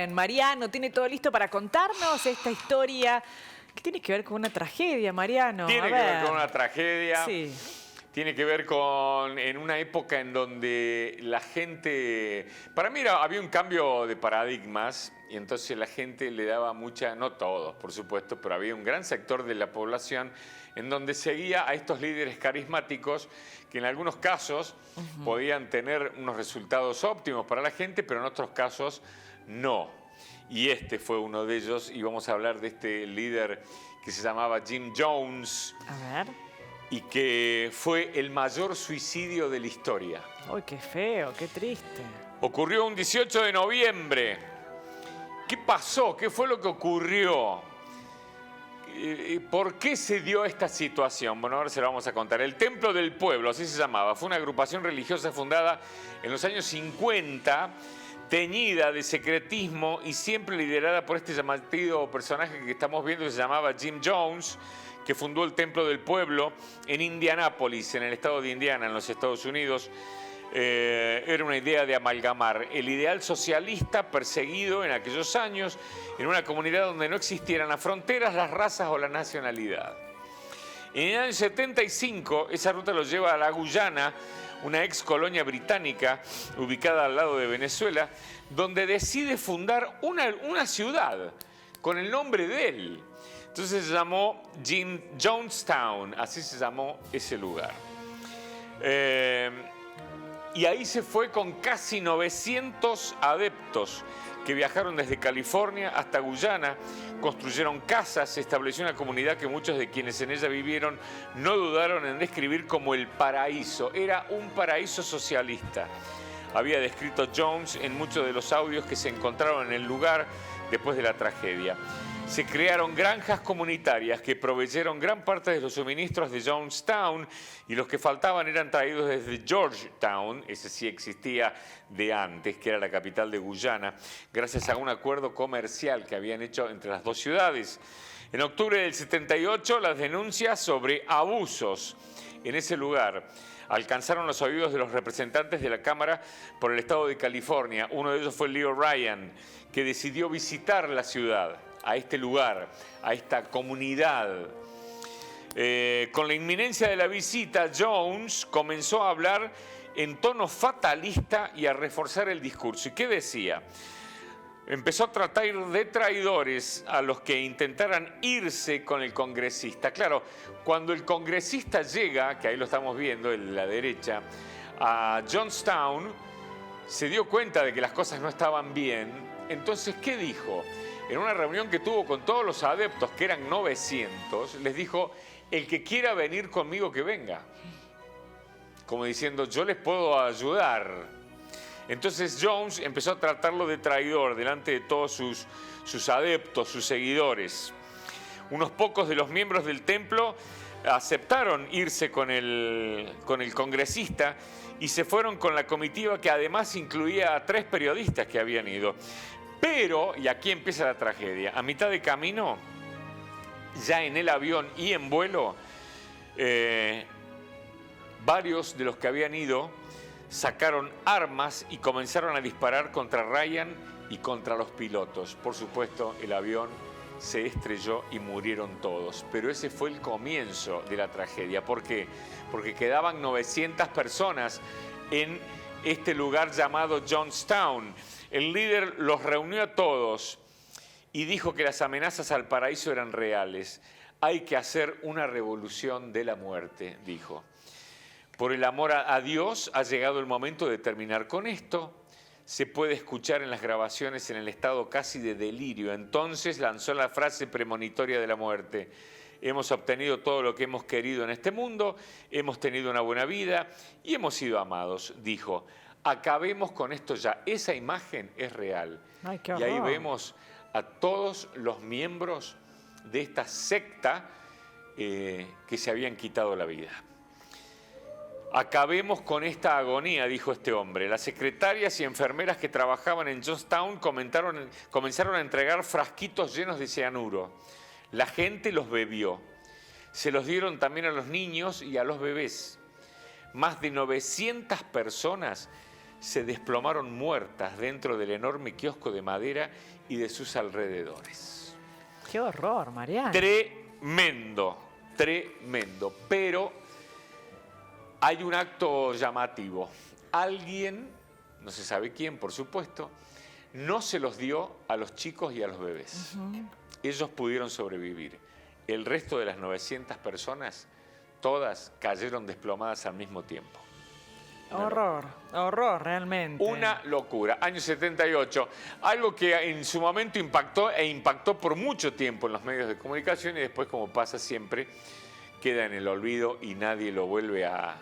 bien. Mariano tiene todo listo para contarnos esta historia que tiene que ver con una tragedia, Mariano. Tiene que ver con una tragedia. Sí. Tiene que ver en una época en donde la gente... Para mí había un cambio de paradigmas y entonces la gente le daba mucha... No todos, por supuesto, pero había un gran sector de la población en donde seguía a estos líderes carismáticos que en algunos casos podían tener unos resultados óptimos para la gente, pero en otros casos no. Y este fue uno de ellos y vamos a hablar de este líder que se llamaba Jim Jones. A ver. Y que fue el mayor suicidio de la historia. ¡Uy, qué feo, qué triste! Ocurrió un 18 de noviembre. ¿Qué pasó? ¿Qué fue lo que ocurrió? ¿Por qué se dio esta situación? Bueno, ahora se lo vamos a contar. El Templo del Pueblo, así se llamaba, fue una agrupación religiosa fundada en los años 50, teñida de secretismo y siempre liderada por este llamativo personaje que estamos viendo que se llamaba Jim Jones, que fundó el Templo del Pueblo en Indianápolis, en el estado de Indiana, en los Estados Unidos. Era una idea de amalgamar el ideal socialista perseguido en aquellos años en una comunidad donde no existieran las fronteras, las razas o la nacionalidad. En el año 75, esa ruta lo lleva a la Guyana, una ex colonia británica ubicada al lado de Venezuela, donde decide fundar una ciudad con el nombre de él. Entonces se llamó Jonestown, así se llamó ese lugar. Y ahí se fue con casi 900 adeptos que viajaron desde California hasta Guyana, construyeron casas, se estableció una comunidad que muchos de quienes en ella vivieron no dudaron en describir como el paraíso. Era un paraíso socialista. Había descrito Jones en muchos de los audios que se encontraron en el lugar después de la tragedia. Se crearon granjas comunitarias que proveyeron gran parte de los suministros de Jonestown y los que faltaban eran traídos desde Georgetown, ese sí existía de antes, que era la capital de Guyana, gracias a un acuerdo comercial que habían hecho entre las dos ciudades. En octubre del 78, las denuncias sobre abusos en ese lugar alcanzaron los oídos de los representantes de la Cámara por el estado de California. Uno de ellos fue Leo Ryan, que decidió visitar la ciudad, a este lugar, a esta comunidad. Con la inminencia de la visita, Jones comenzó a hablar en tono fatalista y a reforzar el discurso. ¿Y qué decía? Empezó a tratar de traidores a los que intentaran irse con el congresista. Claro, cuando el congresista llega, que ahí lo estamos viendo, en la derecha, a Jonestown, se dio cuenta de que las cosas no estaban bien. Entonces, ¿qué dijo? En una reunión que tuvo con todos los adeptos, que eran 900, les dijo, el que quiera venir conmigo, que venga. Como diciendo, yo les puedo ayudar. Entonces Jones empezó a tratarlo de traidor delante de todos sus adeptos, sus seguidores. Unos pocos de los miembros del templo aceptaron irse con el congresista y se fueron con la comitiva que además incluía a 3 periodistas que habían ido. Pero, y aquí empieza la tragedia, a mitad de camino, ya en el avión y en vuelo, varios de los que habían ido sacaron armas y comenzaron a disparar contra Ryan y contra los pilotos. Por supuesto, el avión se estrelló y murieron todos. Pero ese fue el comienzo de la tragedia. ¿Por qué? Porque quedaban 900 personas en este lugar llamado Jonestown. El líder los reunió a todos y dijo que las amenazas al paraíso eran reales. Hay que hacer una revolución de la muerte, dijo. Por el amor a Dios ha llegado el momento de terminar con esto. Se puede escuchar en las grabaciones en el estado casi de delirio. Entonces lanzó la frase premonitoria de la muerte. Hemos obtenido todo lo que hemos querido en este mundo, hemos tenido una buena vida y hemos sido amados, dijo. Acabemos con esto ya. Esa imagen es real. Ay, qué y ahí horror. vemos a todos los miembros de esta secta que se habían quitado la vida. Acabemos con esta agonía, dijo este hombre. Las secretarias y enfermeras que trabajaban en Jonestown comenzaron a entregar frasquitos llenos de cianuro. La gente los bebió. Se los dieron también a los niños y a los bebés. Más de 900 personas se desplomaron muertas dentro del enorme kiosco de madera y de sus alrededores. ¡Qué horror, Mariano! Tremendo, tremendo. Pero hay un acto llamativo. Alguien, no se sabe quién, por supuesto, no se los dio a los chicos y a los bebés. Ellos pudieron sobrevivir. El resto de las 900 personas, todas cayeron desplomadas al mismo tiempo. Horror, horror, realmente. Una locura. Año 78. Algo que en su momento impactó por mucho tiempo en los medios de comunicación y después, como pasa siempre, queda en el olvido y nadie lo vuelve a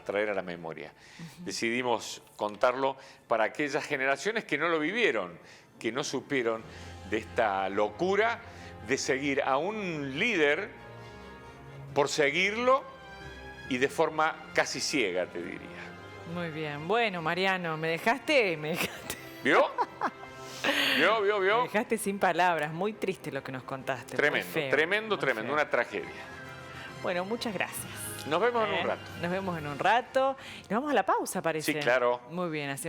traer a la memoria. Decidimos contarlo para aquellas generaciones que no lo vivieron, que no supieron de esta locura de seguir a un líder por seguirlo y de forma casi ciega, te diría. Muy bien. Bueno, Mariano, me dejaste... ¿Vio? ¿Vio? Me dejaste sin palabras. Muy triste lo que nos contaste. Tremendo, muy feo, tremendo, muy tremendo. feo. Una tragedia. Bueno, muchas gracias. Nos vemos en un rato. Nos vemos en un rato. Nos vamos a la pausa, parece. Sí, claro. Muy bien, hacemos